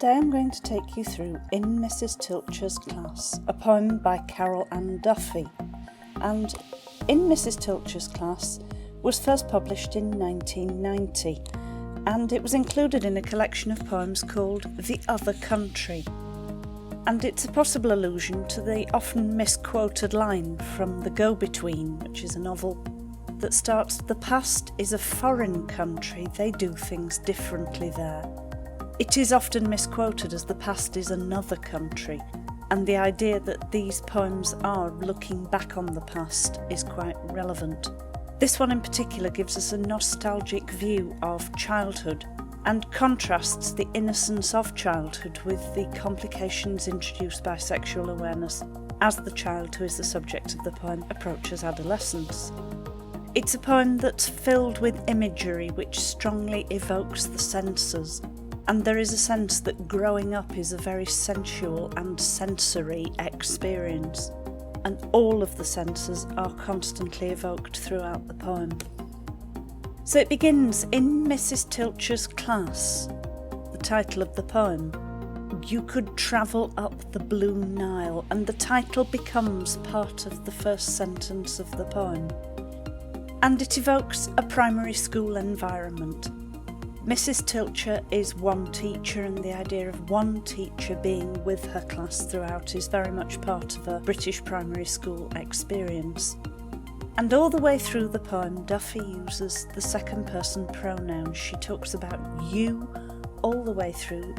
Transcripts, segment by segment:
Today I'm going to take you through In Mrs. Tilscher's Class, a poem by Carol Ann Duffy. And In Mrs. Tilscher's Class was first published in 1990, and it was included in a collection of poems called The Other Country. And it's a possible allusion to the often misquoted line from The Go-Between, which is a novel that starts, "The past is a foreign country, they do things differently there." It is often misquoted as the past is another country, and the idea that these poems are looking back on the past is quite relevant. This one in particular gives us a nostalgic view of childhood and contrasts the innocence of childhood with the complications introduced by sexual awareness as the child who is the subject of the poem approaches adolescence. It's a poem that's filled with imagery which strongly evokes the senses, and there is a sense that growing up is a very sensual and sensory experience, and all of the senses are constantly evoked throughout the poem. So it begins, In Mrs. Tilscher's Class, the title of the poem. You could travel up the Blue Nile, and the title becomes part of the first sentence of the poem. And it evokes a primary school environment. Mrs. Tilscher is one teacher, and the idea of one teacher being with her class throughout is very much part of a British primary school experience. And all the way through the poem, Duffy uses the second person pronouns. She talks about you all the way through,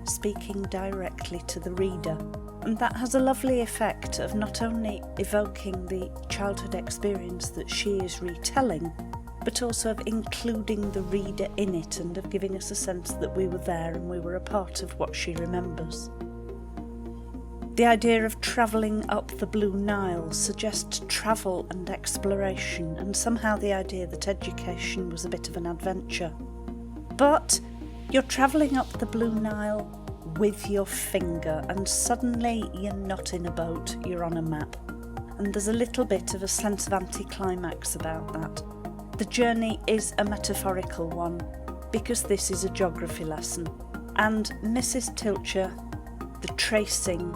speaking directly to the reader. And that has a lovely effect of not only evoking the childhood experience that she is retelling, but also of including the reader in it and of giving us a sense that we were there and we were a part of what she remembers. The idea of travelling up the Blue Nile suggests travel and exploration, and somehow the idea that education was a bit of an adventure. But you're travelling up the Blue Nile with your finger, and suddenly you're not in a boat, you're on a map. And there's a little bit of a sense of anticlimax about that. The journey is a metaphorical one, because this is a geography lesson. And Mrs. Tilscher, the tracing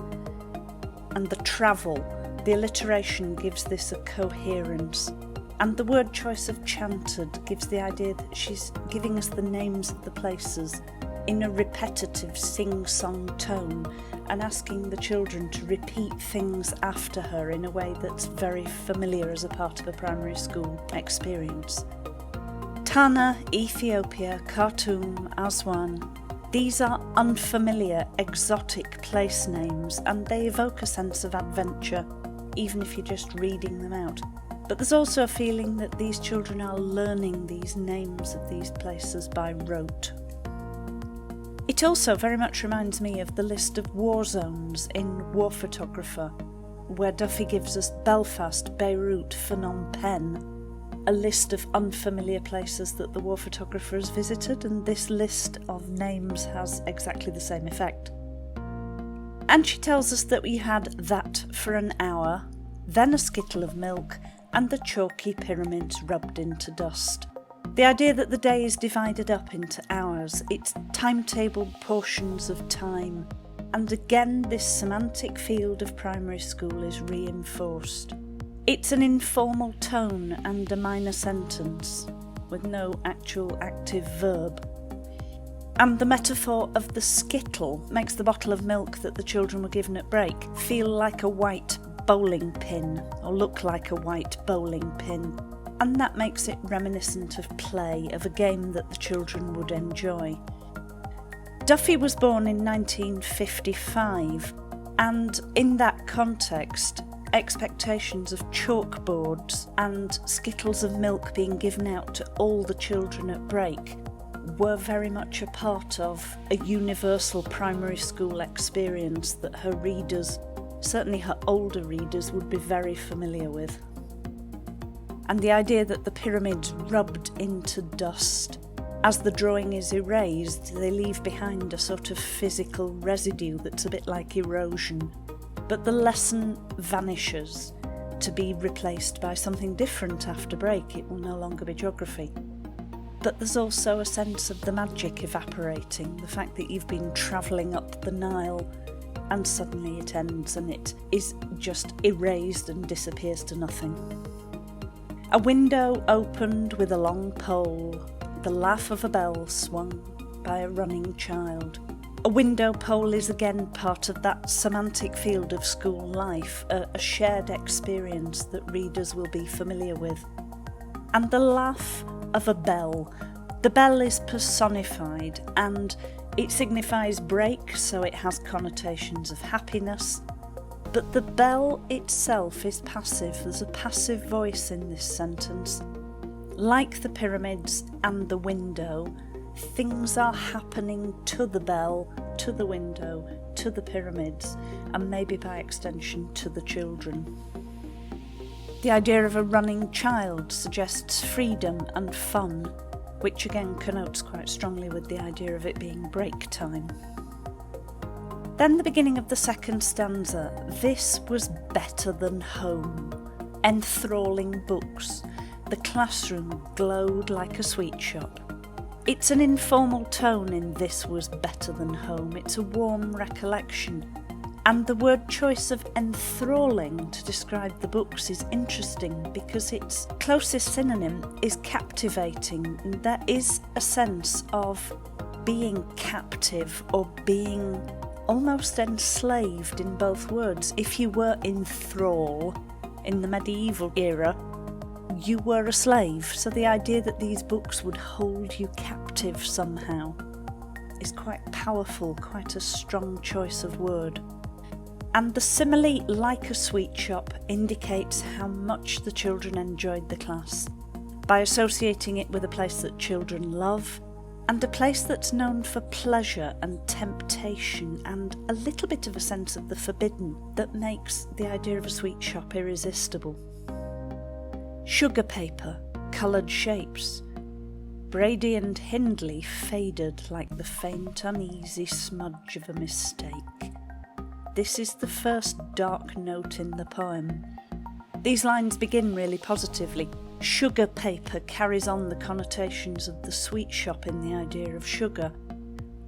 and the travel, the alliteration gives this a coherence. And the word choice of chanted gives the idea that she's giving us the names of the places in a repetitive sing-song tone, and asking the children to repeat things after her in a way that's very familiar as a part of a primary school experience. Tana, Ethiopia, Khartoum, Aswan, these are unfamiliar, exotic place names, and they evoke a sense of adventure, even if you're just reading them out. But there's also a feeling that these children are learning these names of these places by rote. It also very much reminds me of the list of war zones in War Photographer, where Duffy gives us Belfast, Beirut, Phnom Penh, a list of unfamiliar places that the war photographer has visited, and this list of names has exactly the same effect. And she tells us that we had that for an hour, then a skittle of milk, and the chalky pyramids rubbed into dust. The idea that the day is divided up into hours, it's timetabled portions of time, and again this semantic field of primary school is reinforced. It's an informal tone and a minor sentence, with no actual active verb. And the metaphor of the skittle makes the bottle of milk that the children were given at break feel like a white bowling pin, or look like a white bowling pin. And that makes it reminiscent of play, of a game that the children would enjoy. Duffy was born in 1955, and in that context, expectations of chalkboards and skittles of milk being given out to all the children at break were very much a part of a universal primary school experience that her readers, certainly her older readers, would be very familiar with. And the idea that the pyramids rubbed into dust. As the drawing is erased, they leave behind a sort of physical residue that's a bit like erosion. But the lesson vanishes to be replaced by something different after break. It will no longer be geography. But there's also a sense of the magic evaporating, the fact that you've been travelling up the Nile and suddenly it ends and it is just erased and disappears to nothing. A window opened with a long pole, the laugh of a bell swung by a running child. A window pole is again part of that semantic field of school life, a shared experience that readers will be familiar with. And the laugh of a bell. The bell is personified and it signifies break, so it has connotations of happiness. But the bell itself is passive. There's a passive voice in this sentence. Like the pyramids and the window, things are happening to the bell, to the window, to the pyramids, and maybe by extension to the children. The idea of a running child suggests freedom and fun, which again connotes quite strongly with the idea of it being break time. Then the beginning of the second stanza. This was better than home. Enthralling books. The classroom glowed like a sweet shop. It's an informal tone in This Was Better Than Home. It's a warm recollection. And the word choice of enthralling to describe the books is interesting because its closest synonym is captivating. There is a sense of being captive or being almost enslaved in both words. If you were in thrall in the medieval era, you were a slave. So the idea that these books would hold you captive somehow is quite powerful, quite a strong choice of word. And the simile, like a sweet shop, indicates how much the children enjoyed the class by associating it with a place that children love and a place that's known for pleasure and temptation and a little bit of a sense of the forbidden that makes the idea of a sweet shop irresistible. Sugar paper, coloured shapes. Brady and Hindley faded like the faint, uneasy smudge of a mistake. This is the first dark note in the poem. These lines begin really positively. Sugar paper carries on the connotations of the sweet shop in the idea of sugar,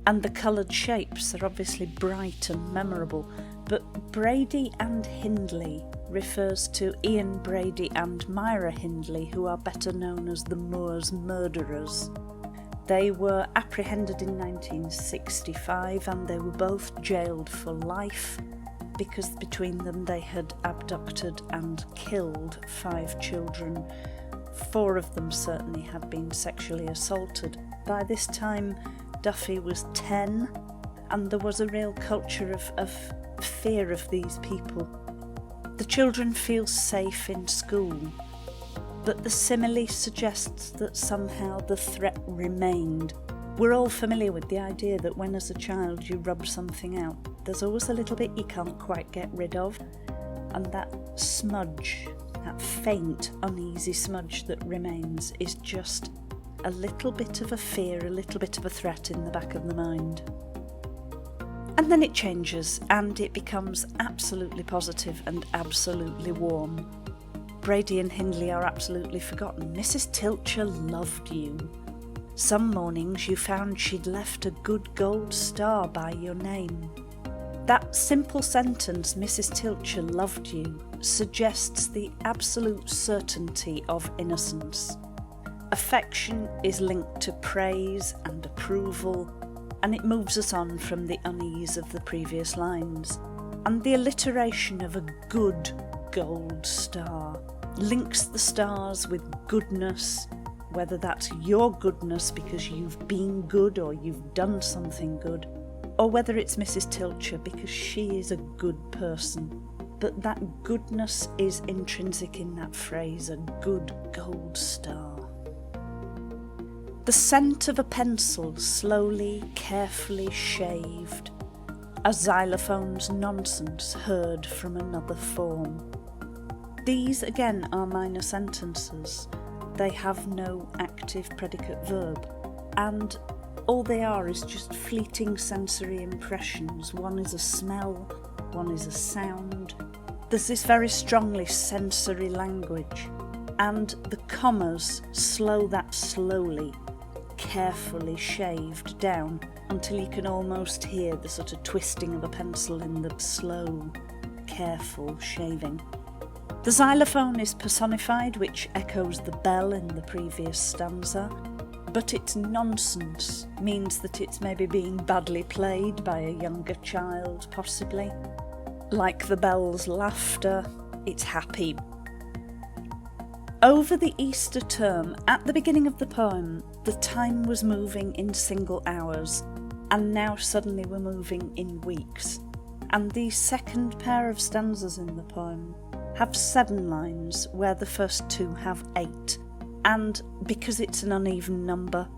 and the coloured shapes are obviously bright and memorable, but Brady and Hindley refers to Ian Brady and Myra Hindley, who are better known as the Moors murderers. They were apprehended in 1965 and they were both jailed for life because between them they had abducted and killed 5 children. 4 of them certainly had been sexually assaulted. By this time, Duffy was 10 and there was a real culture of fear of these people. The children feel safe in school, but the simile suggests that somehow the threat remained. We're all familiar with the idea that when as a child you rub something out, there's always a little bit you can't quite get rid of, and that smudge, that faint, uneasy smudge that remains is just a little bit of a fear, a little bit of a threat in the back of the mind. And then it changes and it becomes absolutely positive and absolutely warm. Brady and Hindley are absolutely forgotten. Mrs. Tilscher loved you. Some mornings you found she'd left a good gold star by your name. That simple sentence, Mrs. Tilscher loved you, suggests the absolute certainty of innocence. Affection is linked to praise and approval, and it moves us on from the unease of the previous lines. And the alliteration of a good gold star links the stars with goodness, whether that's your goodness because you've been good or you've done something good, or whether it's Mrs. Tilscher because she is a good person. But that goodness is intrinsic in that phrase, a good gold star. The scent of a pencil slowly, carefully shaved, a xylophone's nonsense heard from another form. These again are minor sentences. They have no active predicate verb, and all they are is just fleeting sensory impressions. One is a smell, one is a sound. There's this very strongly sensory language, and the commas slow that slowly. carefully shaved down until you can almost hear the sort of twisting of a pencil in the slow, careful shaving. The xylophone is personified, which echoes the bell in the previous stanza, but its nonsense means that it's maybe being badly played by a younger child, possibly. Like the bell's laughter, it's happy. Over the Easter term, at the beginning of the poem, the time was moving in single hours, and now suddenly we're moving in weeks. And the second pair of stanzas in the poem have 7 lines, where the first 2 have 8. And because it's an uneven number,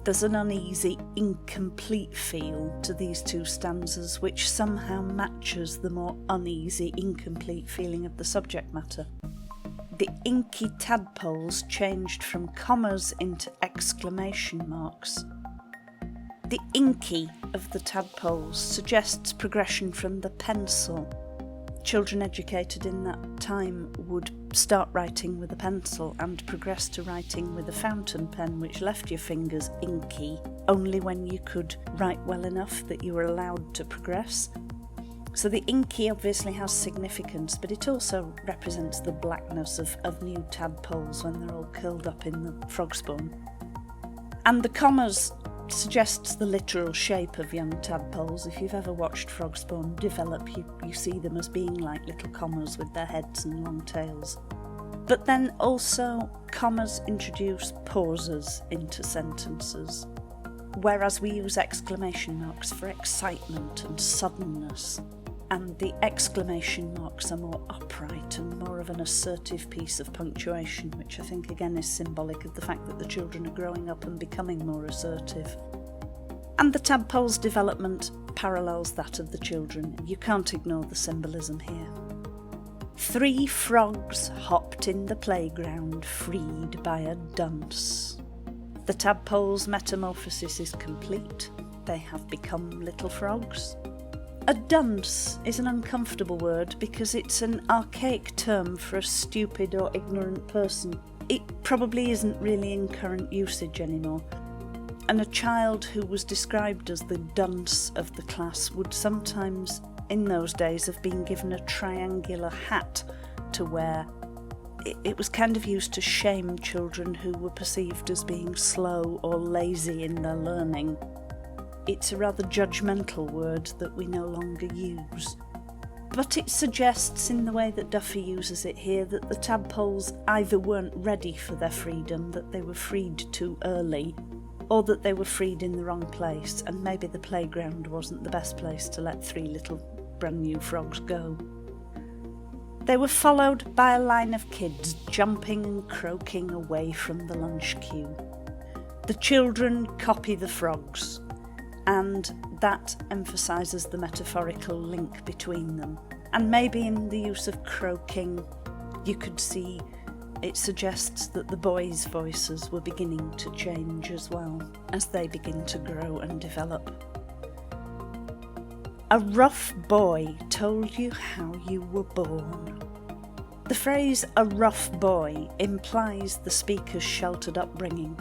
there's an uneasy, incomplete feel to these 2 stanzas, which somehow matches the more uneasy, incomplete feeling of the subject matter. The inky tadpoles changed from commas into exclamation marks. The inky of the tadpoles suggests progression from the pencil. Children educated in that time would start writing with a pencil and progress to writing with a fountain pen, which left your fingers inky only when you could write well enough that you were allowed to progress. So the inky obviously has significance, but it also represents the blackness of new tadpoles when they're all curled up in the frog spawn. And the commas suggests the literal shape of young tadpoles. If you've ever watched frog spawn develop, you see them as being like little commas with their heads and long tails. But then also commas introduce pauses into sentences, whereas we use exclamation marks for excitement and suddenness, and the exclamation marks are more upright and more of an assertive piece of punctuation, which I think again is symbolic of the fact that the children are growing up and becoming more assertive. And the tadpole's development parallels that of the children. You can't ignore the symbolism here. 3 frogs hopped in the playground, freed by a dunce. The tadpole's metamorphosis is complete. They have become little frogs. A dunce is an uncomfortable word because it's an archaic term for a stupid or ignorant person. It probably isn't really in current usage anymore. And a child who was described as the dunce of the class would sometimes, in those days, have been given a triangular hat to wear. It was kind of used to shame children who were perceived as being slow or lazy in their learning. It's a rather judgmental word that we no longer use. But it suggests, in the way that Duffy uses it here, that the tadpoles either weren't ready for their freedom, that they were freed too early, or that they were freed in the wrong place, and maybe the playground wasn't the best place to let 3 little brand new frogs go. They were followed by a line of kids jumping and croaking away from the lunch queue. The children copy the frogs, and that emphasises the metaphorical link between them. And maybe in the use of croaking, you could see it suggests that the boys' voices were beginning to change as well, as they begin to grow and develop. A rough boy told you how you were born. The phrase "a rough boy" implies the speaker's sheltered upbringing.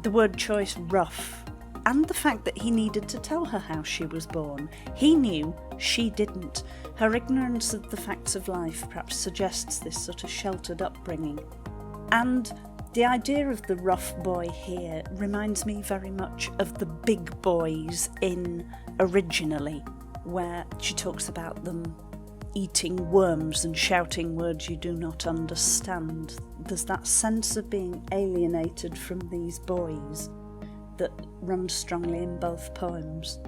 The word choice "rough" and the fact that he needed to tell her how she was born. He knew, she didn't. Her ignorance of the facts of life perhaps suggests this sort of sheltered upbringing. And the idea of the rough boy here reminds me very much of the big boys in Originally, where she talks about them eating worms and shouting words you do not understand. There's that sense of being alienated from these boys that runs strongly in both poems.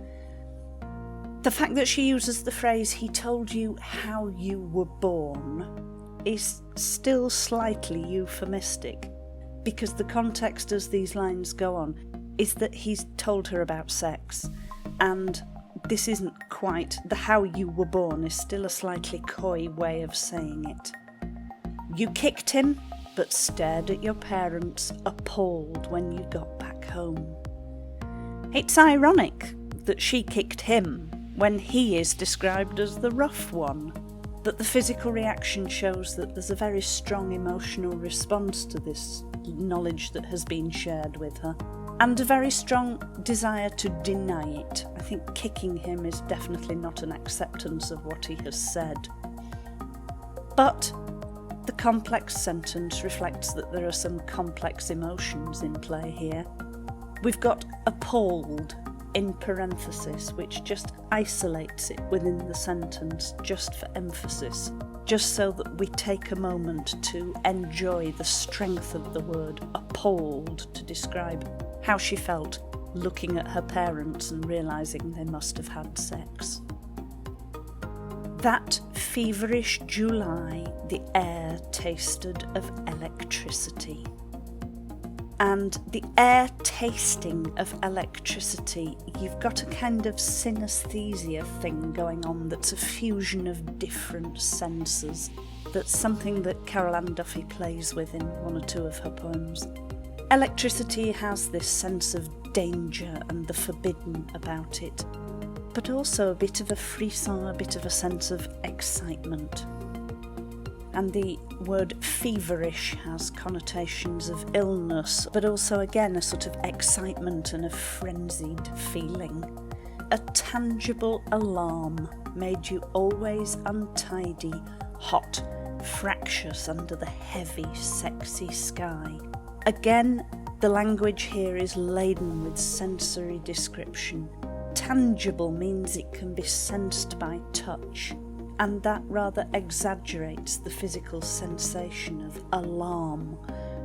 The fact that she uses the phrase "he told you how you were born" is still slightly euphemistic, because the context as these lines go on is that he's told her about sex, and this isn't quite the "how you were born" is still a slightly coy way of saying it. You kicked him, but stared at your parents, appalled when you got back home. It's ironic that she kicked him when he is described as the rough one, but the physical reaction shows that there's a very strong emotional response to this knowledge that has been shared with her. and a very strong desire to deny it. I think kicking him is definitely not an acceptance of what he has said. But the complex sentence reflects that there are some complex emotions in play here. We've got appalled in parenthesis, which just isolates it within the sentence just for emphasis, just so that we take a moment to enjoy the strength of the word appalled to describe how she felt looking at her parents and realising they must have had sex. That feverish July, the air tasted of electricity. And the air tasting of electricity, you've got a kind of synesthesia thing going on that's a fusion of different senses. That's something that Carol Ann Duffy plays with in one or two of her poems. Electricity has this sense of danger and the forbidden about it, but also a bit of a frisson, a bit of a sense of excitement. And the word feverish has connotations of illness, but also again a sort of excitement and a frenzied feeling. A tangible alarm made you always untidy, hot, fractious under the heavy, sexy sky. Again, the language here is laden with sensory description. Tangible means it can be sensed by touch, and that rather exaggerates the physical sensation of alarm,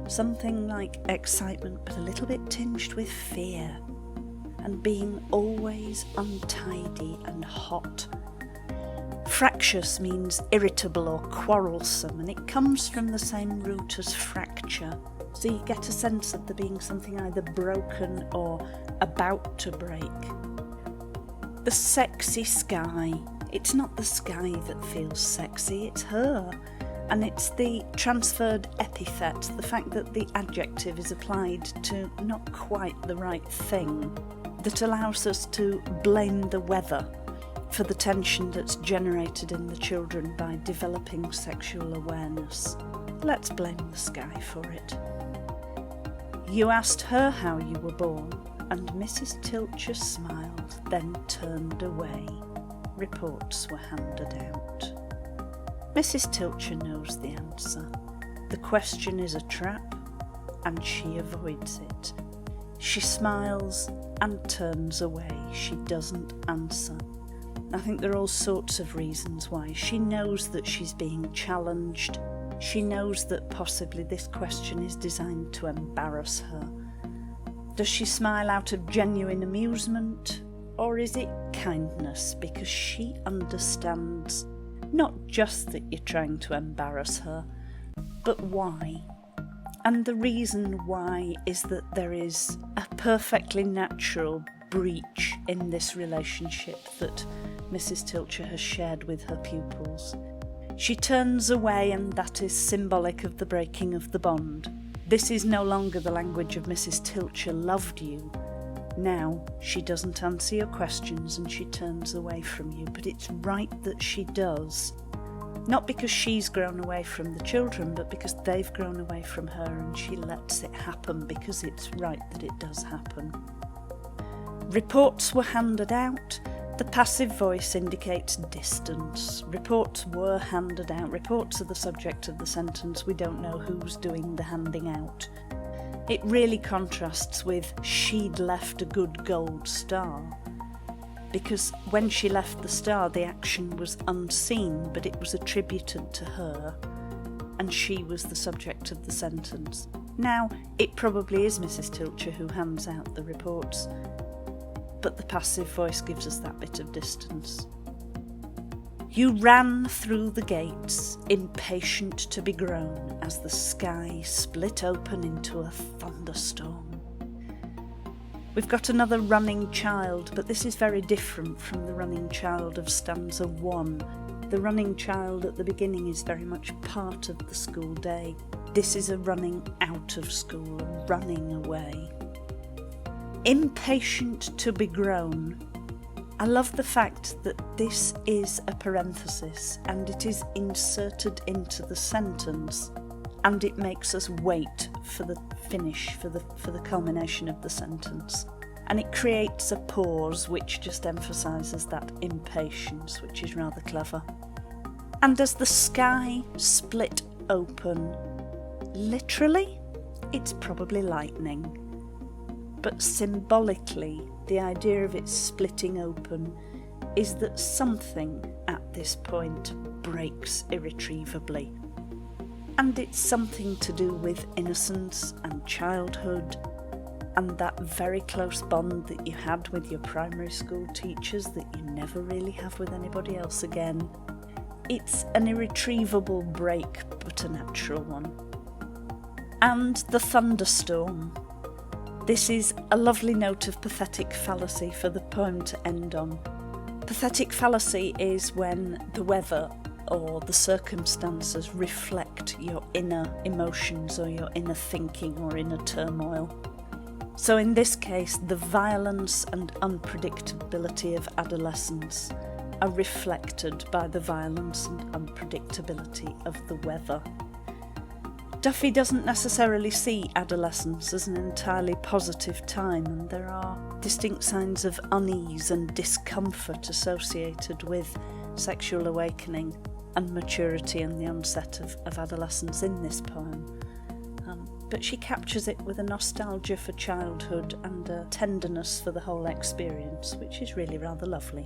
something like excitement but a little bit tinged with fear, and being always untidy and hot. Fractious means irritable or quarrelsome, and it comes from the same root as fracture, so you get a sense of there being something either broken or about to break. The sexy sky. It's not the sky that feels sexy, it's her. And it's the transferred epithet, the fact that the adjective is applied to not quite the right thing, that allows us to blame the weather for the tension that's generated in the children by developing sexual awareness. Let's blame the sky for it. You asked her how you were born, and Mrs. Tilscher smiled, then turned away. Reports were handed out. Mrs. Tilscher knows the answer. The question is a trap, and she avoids it. She smiles and turns away. She doesn't answer. I think there are all sorts of reasons why. She knows that she's being challenged. She knows that possibly this question is designed to embarrass her. Does she smile out of genuine amusement? Or is it kindness because she understands not just that you're trying to embarrass her, but why? And the reason why is that there is a perfectly natural breach in this relationship that Mrs. Tilscher has shared with her pupils. She turns away, and that is symbolic of the breaking of the bond. This is no longer the language of Mrs. Tilscher loved you. Now she doesn't answer your questions and she turns away from you, but it's right that she does. Not because she's grown away from the children, but because they've grown away from her, and she lets it happen because it's right that it does happen. Reports were handed out. The passive voice indicates distance. Reports were handed out. Reports are the subject of the sentence. We don't know who's doing the handing out. It really contrasts with she'd left a good gold star, because when she left the star the action was unseen, but it was attributed to her, and she was the subject of the sentence. Now, it probably is Mrs. Tilscher who hands out the reports, but the passive voice gives us that bit of distance. You ran through the gates, impatient to be grown, as the sky split open into a thunderstorm. We've got another running child, but this is very different from the running child of stanza 1. The running child at the beginning is very much part of the school day. This is a running out of school, a running away. Impatient to be grown. I love the fact that this is a parenthesis and it is inserted into the sentence. and it makes us wait for the finish, for the culmination of the sentence. And it creates a pause which just emphasises that impatience, which is rather clever. And as the sky split open, literally, it's probably lightning. But symbolically, the idea of it splitting open is that something at this point breaks irretrievably. And it's something to do with innocence and childhood, and that very close bond that you had with your primary school teachers that you never really have with anybody else again. It's an irretrievable break, but a natural one. And the thunderstorm. This is a lovely note of pathetic fallacy for the poem to end on. Pathetic fallacy is when the weather or the circumstances reflect your inner emotions or your inner thinking or inner turmoil. So in this case, the violence and unpredictability of adolescence are reflected by the violence and unpredictability of the weather. Duffy doesn't necessarily see adolescence as an entirely positive time, and there are distinct signs of unease and discomfort associated with sexual awakening and maturity and the onset of adolescence in this poem. But she captures it with a nostalgia for childhood and a tenderness for the whole experience, which is really rather lovely.